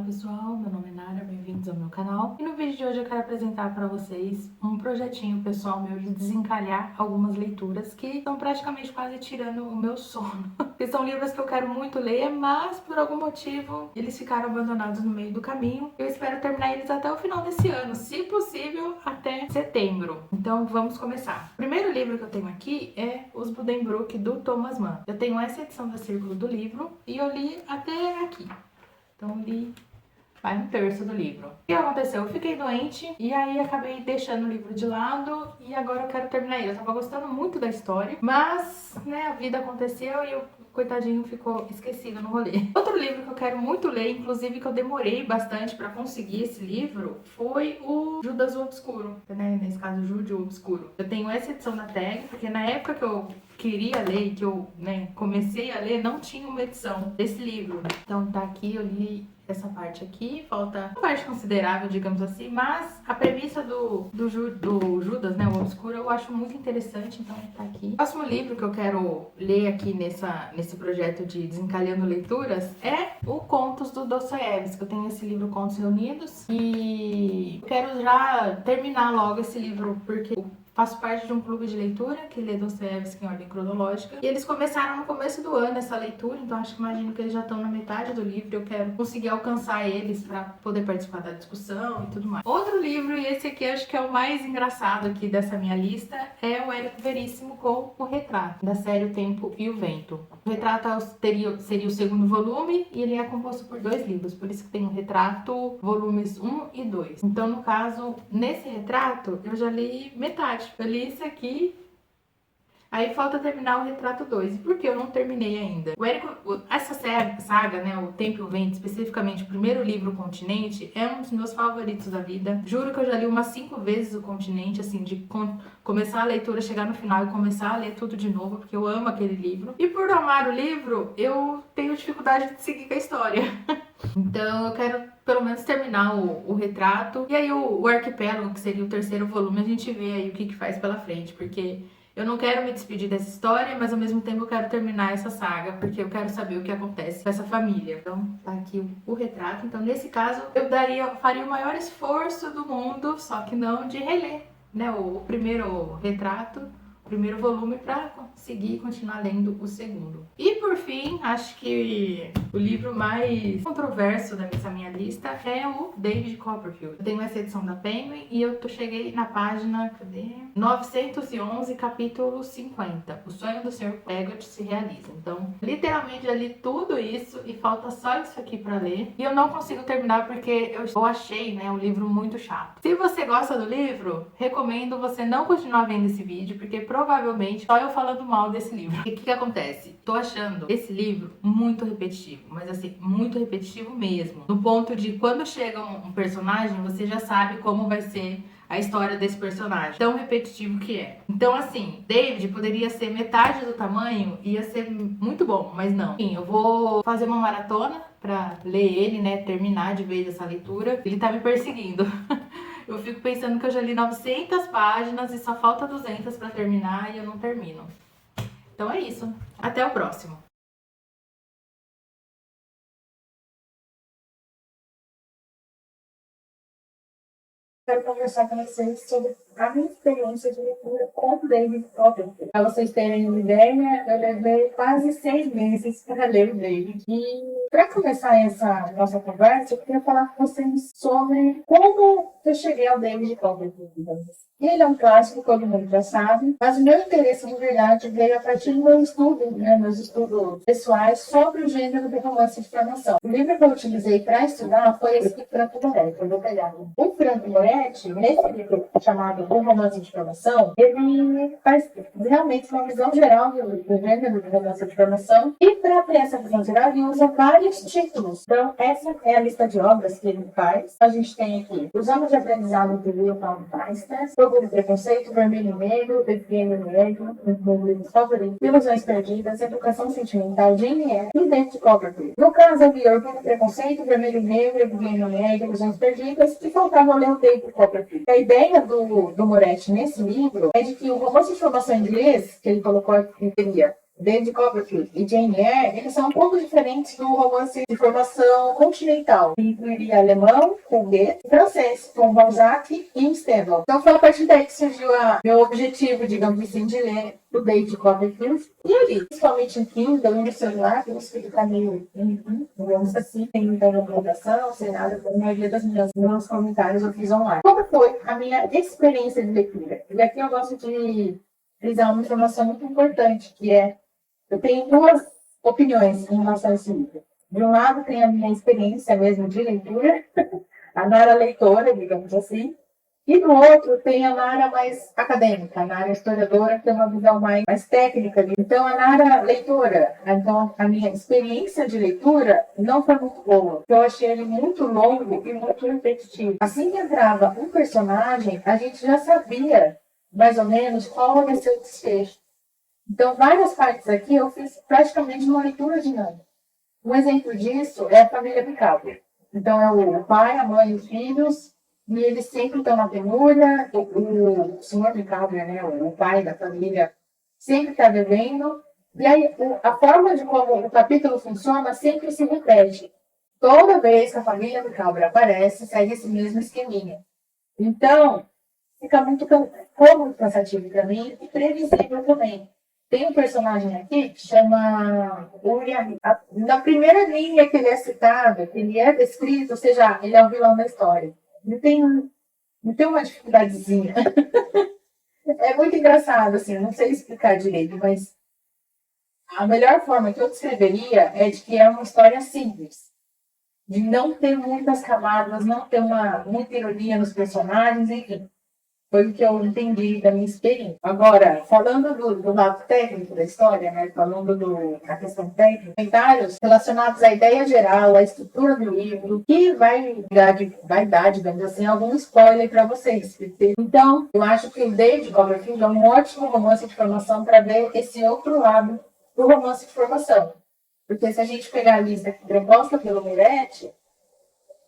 pessoal, meu nome é Nara, bem-vindos ao meu canal. E no vídeo de hoje eu quero apresentar para vocês um projetinho pessoal meu de desencalhar algumas leituras que estão praticamente quase tirando o meu sono. Porque são livros que eu quero muito ler, mas por algum motivo eles ficaram abandonados no meio do caminho. Eu espero terminar eles até o final desse ano, se possível até setembro. Então vamos começar. O primeiro livro que eu tenho aqui é Os Buddenbrook, do Thomas Mann. Eu tenho essa edição da Círculo do Livro e eu li até aqui. Então li vai um terço do livro. O que aconteceu? Eu fiquei doente e aí acabei deixando o livro de lado e agora eu quero terminar ele. Eu tava gostando muito da história, mas, né, a vida aconteceu e o coitadinho ficou esquecido no rolê. Outro livro que eu quero muito ler, inclusive que eu demorei bastante pra conseguir esse livro, foi o Judas o Obscuro, né? Nesse caso, Jude o Obscuro. Eu tenho essa edição na tag, porque na época que eu queria ler, que eu, comecei a ler, não tinha uma edição desse livro. Então tá aqui, eu li essa parte aqui, falta uma parte considerável, digamos assim, mas a premissa do Judas, né, o Obscuro, eu acho muito interessante, então tá aqui. O próximo livro que eu quero ler aqui nesse projeto de Desencalhando Leituras é o Contos do Dostoiévski. Eu tenho esse livro Contos Reunidos e eu quero já terminar logo esse livro, porque faço parte de um clube de leitura que lê Dostoiévski em ordem cronológica. E eles começaram no começo do ano essa leitura, então imagino que eles já estão na metade do livro. Eu quero conseguir alcançar eles para poder participar da discussão e tudo mais. Outro livro, e esse aqui acho que é o mais engraçado aqui dessa minha lista, é o Érico Veríssimo com O Retrato, da série O Tempo e o Vento. O Retrato seria o segundo volume e ele é composto por 2 livros, por isso que tem o Retrato volumes 1 e 2. Então, no caso, nesse Retrato, eu já li metade. Eu li isso aqui, aí falta terminar o Retrato 2. E por que eu não terminei ainda? O Érico, essa saga, né, O Tempo e o Vento, especificamente o primeiro livro, O Continente, é um dos meus favoritos da vida. Juro que eu já li umas 5 vezes O Continente, assim, de começar a leitura, chegar no final e começar a ler tudo de novo, porque eu amo aquele livro. E por amar o livro, eu tenho dificuldade de seguir com a história. Então eu quero pelo menos terminar o Retrato. E aí o Arquipélago, que seria o terceiro volume, a gente vê aí o que faz pela frente, porque eu não quero me despedir dessa história, mas ao mesmo tempo eu quero terminar essa saga, porque eu quero saber o que acontece com essa família. Então tá aqui o Retrato. Então nesse caso eu faria o maior esforço do mundo, só que não de reler, né, o primeiro Retrato, o primeiro volume, para conseguir continuar lendo o segundo. E por fim, acho que o livro mais controverso dessa minha lista é o David Copperfield. Eu tenho essa edição da Penguin e eu cheguei na página, 911, capítulo 50. O sonho do Sr. Pegott se realiza. Então, literalmente já li tudo isso e falta só isso aqui pra ler. E eu não consigo terminar porque eu achei, né, um livro muito chato. Se você gosta do livro, recomendo você não continuar vendo esse vídeo, porque provavelmente só eu falando mal desse livro. E o que acontece? Tô achando esse livro muito repetitivo, mas assim, muito repetitivo mesmo. No ponto de quando chega um personagem, você já sabe como vai ser a história desse personagem. Tão repetitivo que é. Então assim, David poderia ser metade do tamanho, ia ser muito bom, mas não. Enfim, eu vou fazer uma maratona pra ler ele, né, terminar de vez essa leitura. Ele tá me perseguindo. Eu fico pensando que eu já li 900 páginas e só falta 200 pra terminar e eu não termino. Então é isso. Até o próximo. Quero conversar com vocês sobre a minha experiência de leitura com o David Copperfield. Para vocês terem uma ideia, eu levei quase 6 meses para ler o David. E para começar essa nossa conversa, eu queria falar com vocês sobre como eu cheguei ao David Copperfield. Ele é um clássico, todo mundo já sabe, mas o meu interesse de verdade veio a partir do meu estudo, meus estudos pessoais sobre o gênero do romance de formação. O livro que eu utilizei para estudar foi esse de Franco Moretti. Eu vou pegar. O Franco Moretti, nesse livro chamado O Romance de Formação, ele faz realmente uma visão geral do gênero do romance de formação, e para ter essa visão geral ele usa vários títulos. Então essa é a lista de obras que ele faz. A gente tem aqui Os Anos de Aprendizado de Wilhelm Einstein, Orgulho e Preconceito, Vermelho e Negro, Efigênio Negro, meu livro favorito, Ilusões Perdidas, Educação Sentimental, Jane Eyre e David Copperfield. No caso havia Orgulho e Preconceito, Vermelho e Negro, Efigênio Negro, Ilusões Perdidas, e faltava ler o David Copperfield. A ideia do Moretti nesse livro é de que o romance de formação inglês, que ele colocou aqui, seria David Copperfield e Jane Eyre, eles são um pouco diferentes do romance de formação continental, que incluiria alemão, com Goethe, e francês, com Balzac e Stendhal. Então foi a partir daí que surgiu meu objetivo, digamos assim, de ler o David Copperfield. E ali, principalmente em Kindle e no celular, que você fica meio, digamos assim, sem muita recomendação, sem nada, a maioria dos meus comentários eu fiz online. Como foi a minha experiência de leitura? E aqui eu gosto de frisar uma informação muito importante, que é eu tenho duas opiniões em relação a esse livro. De um lado, tem a minha experiência mesmo de leitura, a Nara leitora, digamos assim, e do outro, tem a Nara mais acadêmica, a Nara historiadora, que tem uma visão mais técnica. Então, a Nara leitora, então, a minha experiência de leitura não foi muito boa. Eu achei ele muito longo e muito repetitivo. Assim que entrava um personagem, a gente já sabia mais ou menos qual ia ser o desfecho. Então, várias partes aqui eu fiz praticamente uma leitura dinâmica. Um exemplo disso é a família Picabia. Então, é o pai, a mãe e os filhos, e eles sempre estão na penúria. O senhor Picabia, né, o pai da família, sempre está bebendo. E aí, a forma de como o capítulo funciona sempre se repete. Toda vez que a família Picabia aparece, segue esse mesmo esqueminha. Então, fica muito cansativo para mim e previsível também. Tem um personagem aqui que chama Uriah. Na primeira linha que ele é citado, que ele é descrito, ou seja, ele é o vilão da história. Ele tem uma dificuldadezinha. É muito engraçado, assim, não sei explicar direito, mas a melhor forma que eu descreveria é de que é uma história simples. De não ter muitas camadas, não ter muita ironia nos personagens, enfim. Foi o que eu entendi da minha experiência. Agora, falando do lado técnico da história, né? Falando da questão técnica, comentários relacionados à ideia geral, à estrutura do livro, que vai dar, digamos assim, algum spoiler para vocês. Então, eu acho que o David Copperfield é um ótimo romance de formação para ver esse outro lado do romance de formação. Porque se a gente pegar a lista proposta pelo Moretti,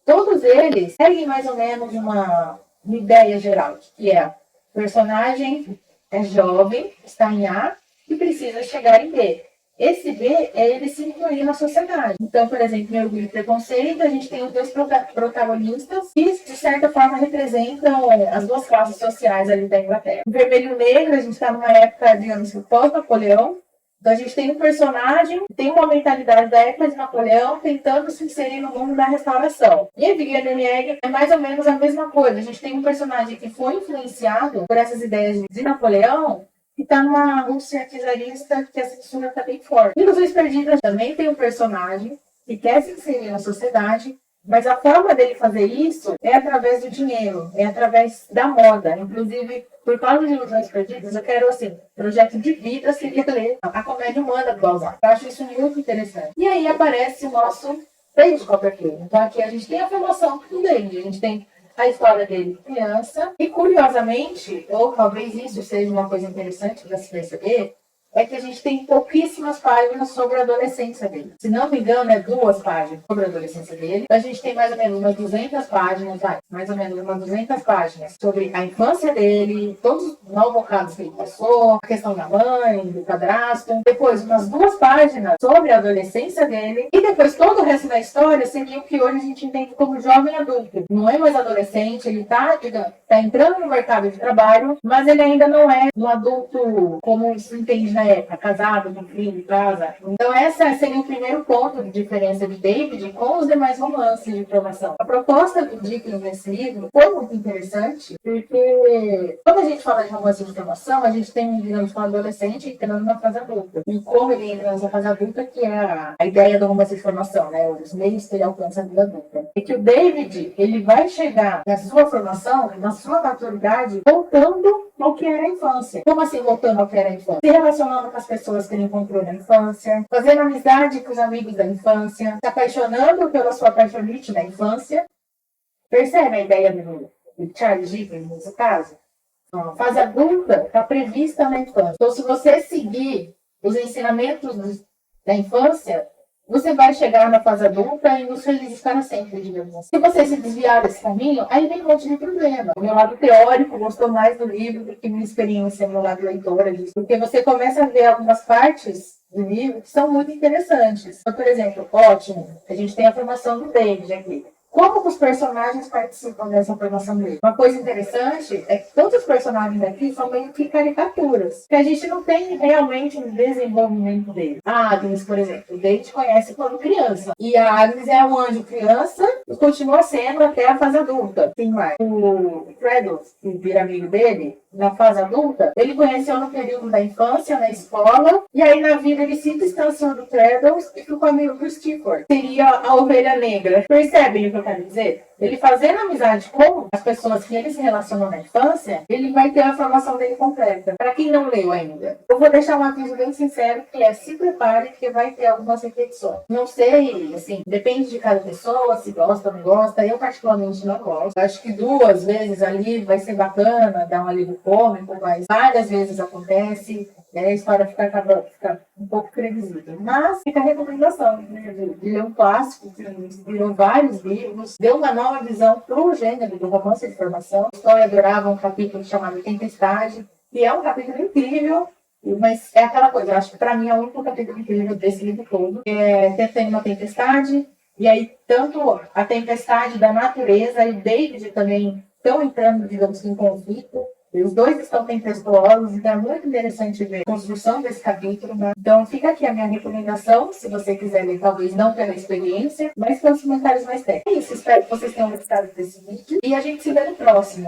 todos eles seguem mais ou menos uma ideia geral, que é o personagem é jovem, está em A e precisa chegar em B. Esse B é ele se incluir na sociedade. Então, por exemplo, em Orgulho e Preconceito, a gente tem os dois protagonistas que, de certa forma, representam as duas classes sociais ali da Inglaterra. Em Vermelho e Negro, a gente está numa época, digamos, pós-Napoleão. Então, a gente tem um personagem que tem uma mentalidade da época de Napoleão tentando se inserir no mundo da restauração. E a Viviane Niegel é mais ou menos a mesma coisa. A gente tem um personagem que foi influenciado por essas ideias de Napoleão que está numa Rússia czarista que a censura está bem forte. E Ilusões Perdidas também tem um personagem que quer se inserir na sociedade, mas a forma dele fazer isso é através do dinheiro, é através da moda. Inclusive, por causa de Ilusões Perdidas, eu quero, assim, projeto de vida seria ler a comédia humana do Balzac. Eu acho isso muito interessante. E aí aparece o nosso David Copperfield. Então aqui a gente tem a formação do David, a gente tem a história dele criança. E curiosamente, ou talvez isso seja uma coisa interessante para se perceber, é que a gente tem pouquíssimas páginas sobre a adolescência dele. Se não me engano, é 2 páginas sobre a adolescência dele. A gente tem mais ou menos umas 200 páginas, mais ou menos umas 200 páginas sobre a infância dele, todos os mal-bocados que ele passou, a questão da mãe, do padrasto. Depois, umas 2 páginas sobre a adolescência dele. E depois, todo o resto da história seria o que hoje a gente entende como jovem adulto. Não é mais adolescente, ele tá entrando no mercado de trabalho, mas ele ainda não é um adulto como se entende na época, casado, com filho, casa. Então, essa seria o primeiro ponto de diferença de David com os demais romances de formação. A proposta do Dickens nesse livro foi muito interessante, porque quando a gente fala de romance de formação, a gente tem, digamos, um adolescente entrando na fase adulta. E como ele entra nessa fase adulta, que é a ideia do romance de formação, né? Os meios que ele alcança a vida adulta. E que o David, ele vai chegar na sua formação, na sua maturidade, voltando ao que era a infância. Como assim voltando ao que era a infância? Se relacionando com as pessoas que ele encontrou na infância, fazendo amizade com os amigos da infância, se apaixonando pela sua apaixonite da infância. Percebe a ideia do Charles Dickens nesse caso? A fase adulta está prevista na infância. Então, se você seguir os ensinamentos da infância, você vai chegar na fase adulta e nos felizes para sempre, digamos assim. Se você se desviar desse caminho, aí vem um monte de problema. O meu lado teórico gostou mais do livro do que minha experiência, meu lado leitora disso. Porque você começa a ver algumas partes de livro que são muito interessantes. Então, por exemplo, ótimo, a gente tem a formação do David aqui. Como que os personagens participam dessa formação dele? Uma coisa interessante é que todos os personagens aqui são meio que caricaturas, que a gente não tem realmente um desenvolvimento deles. A Agnes, por exemplo, o David conhece quando criança, e a Agnes é um anjo criança e continua sendo até a fase adulta. Sim, mas o Freddles, que vira amigo dele, na fase adulta, ele conheceu no período da infância, na escola, e aí na vida ele se distanciou do Treadles e ficou amigo do Stifford. Seria a ovelha negra. Percebem o que eu quero dizer? Ele fazendo amizade com as pessoas que ele se relacionou na infância, ele vai ter a formação dele completa. Para quem não leu ainda, eu vou deixar um aviso bem sincero, que é: se prepare, que vai ter algumas repetições. Não sei, assim, depende de cada pessoa, se gosta ou não gosta. Eu particularmente não gosto. Acho que 2 vezes ali vai ser bacana, dar um alívio cômico, mas várias vezes acontece, a história fica um pouco previsível. Mas fica a recomendação, né, de ler um clássico que virou vários livros, deu uma nova visão para o gênero do romance de formação. A história adorava um capítulo chamado Tempestade, que é um capítulo incrível, mas é aquela coisa, eu acho que para mim é o único capítulo incrível desse livro todo, que é Tem uma Tempestade, e aí tanto a tempestade da natureza e o David também estão entrando, digamos, em conflito. Os dois estão tempestuosos, então é muito interessante ver a construção desse capítulo, né? Então fica aqui a minha recomendação, se você quiser ler, talvez não pela experiência, mas pelos comentários mais técnicos. É isso, espero que vocês tenham gostado desse vídeo e a gente se vê no próximo.